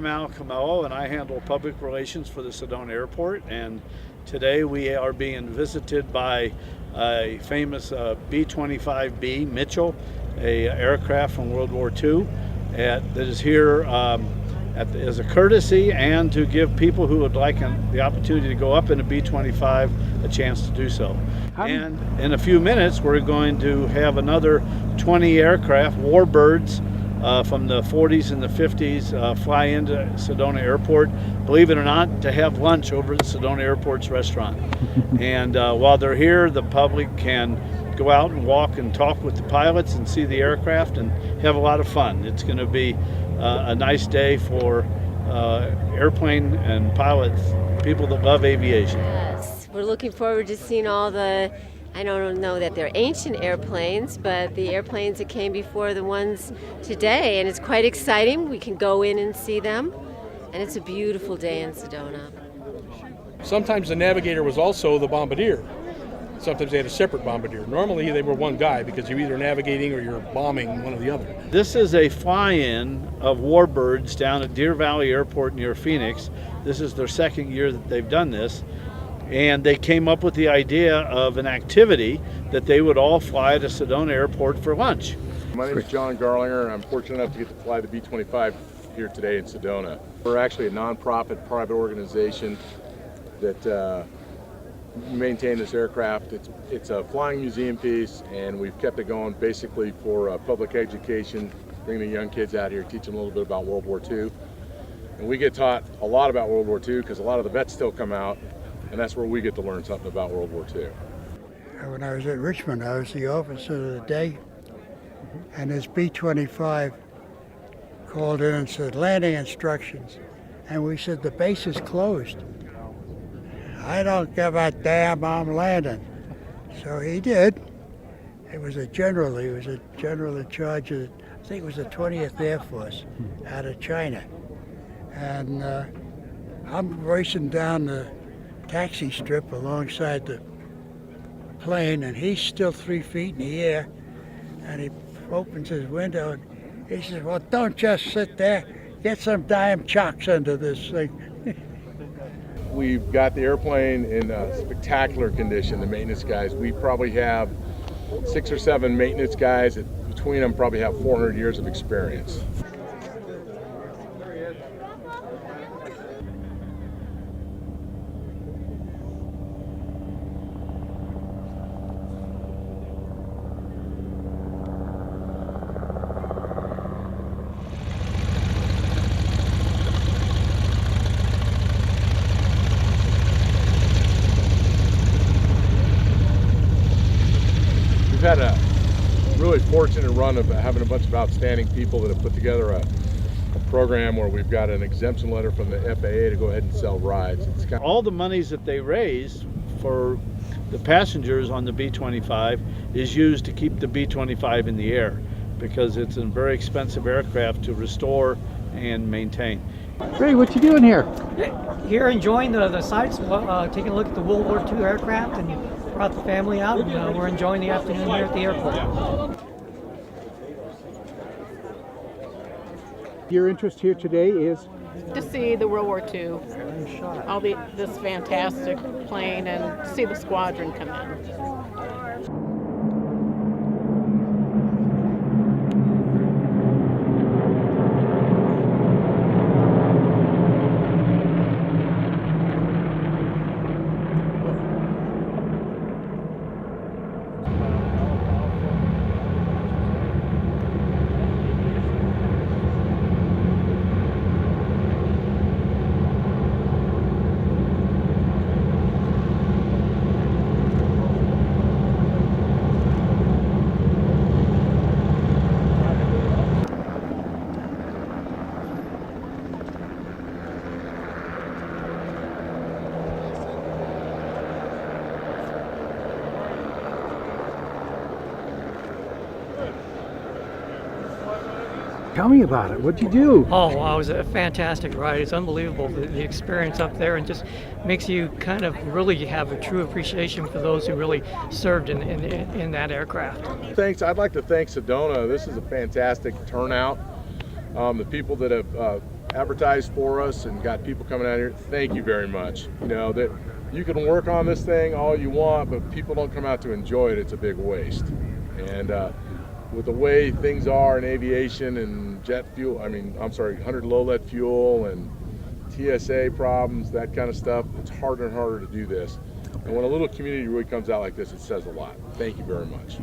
I'm Al Camello, and I handle public relations for the Sedona Airport. And today we are being visited by a famous B-25B Mitchell, a aircraft from World War II that is here as a courtesy and to give people who would like the opportunity to go up in a B-25 a chance to do so. And in a few minutes we're going to have another 20 aircraft, warbirds, from the 40s and the 50s fly into Sedona Airport, believe it or not, to have lunch over at Sedona Airport's restaurant. And while they're here, the public can go out and walk and talk with the pilots and see the aircraft and have a lot of fun. It's going to be a nice day for airplane and pilots, people that love aviation. Yes, we're looking forward to seeing all the, I don't know that they're ancient airplanes, but the airplanes that came before the ones today, and it's quite exciting. We can go in and see them, and it's a beautiful day in Sedona. Sometimes the navigator was also the bombardier. Sometimes they had a separate bombardier. Normally they were one guy because you're either navigating or you're bombing one or the other. This is a fly-in of warbirds down at Deer Valley Airport near Phoenix. This is their second year that they've done this. And they came up with the idea of an activity that they would all fly to Sedona Airport for lunch. My name is John Garlinger, and I'm fortunate enough to get to fly the B-25 here today in Sedona. We're actually a nonprofit private organization that maintain this aircraft. It's a flying museum piece, and we've kept it going basically for public education, bringing the young kids out here, teach them a little bit about World War II. And we get taught a lot about World War II because a lot of the vets still come out, and that's where we get to learn something about World War II. When I was at Richmond, I was the officer of the day, and this B-25 called in and said, landing instructions. And we said, the base is closed. I don't give a damn, I'm landing. So he did. He was a general in charge of, I think it was the 20th Air Force out of China. And I'm racing down the taxi strip alongside the plane, and he's still 3 feet in the air, and he opens his window and he says, well, don't just sit there, get some damn chocks under this thing. We've got the airplane in spectacular condition, the maintenance guys. We probably have 6 or 7 maintenance guys that between them probably have 400 years of experience. We've had a really fortunate run of having a bunch of outstanding people that have put together a program where we've got an exemption letter from the FAA to go ahead and sell rides. All the monies that they raise for the passengers on the B-25 is used to keep the B-25 in the air because it's a very expensive aircraft to restore and maintain. Gregg, what you doing here? Here enjoying the sights, taking a look at the World War II aircraft, and brought the family out, and we're enjoying the afternoon here at the airport. Your interest here today is? To see the World War II, this fantastic plane, and see the squadron come in. Tell me about it. What'd you do? Oh, wow, it was a fantastic ride. It's unbelievable, the experience up there, and just makes you kind of really have a true appreciation for those who really served in that aircraft. Thanks. I'd like to thank Sedona. This is a fantastic turnout. The people that have advertised for us and got people coming out here, thank you very much. You know, that you can work on this thing all you want, but people don't come out to enjoy it, it's a big waste. And with the way things are in aviation and jet fuel, 100 low lead fuel and TSA problems, that kind of stuff, it's harder and harder to do this. And when a little community really comes out like this, it says a lot. Thank you very much.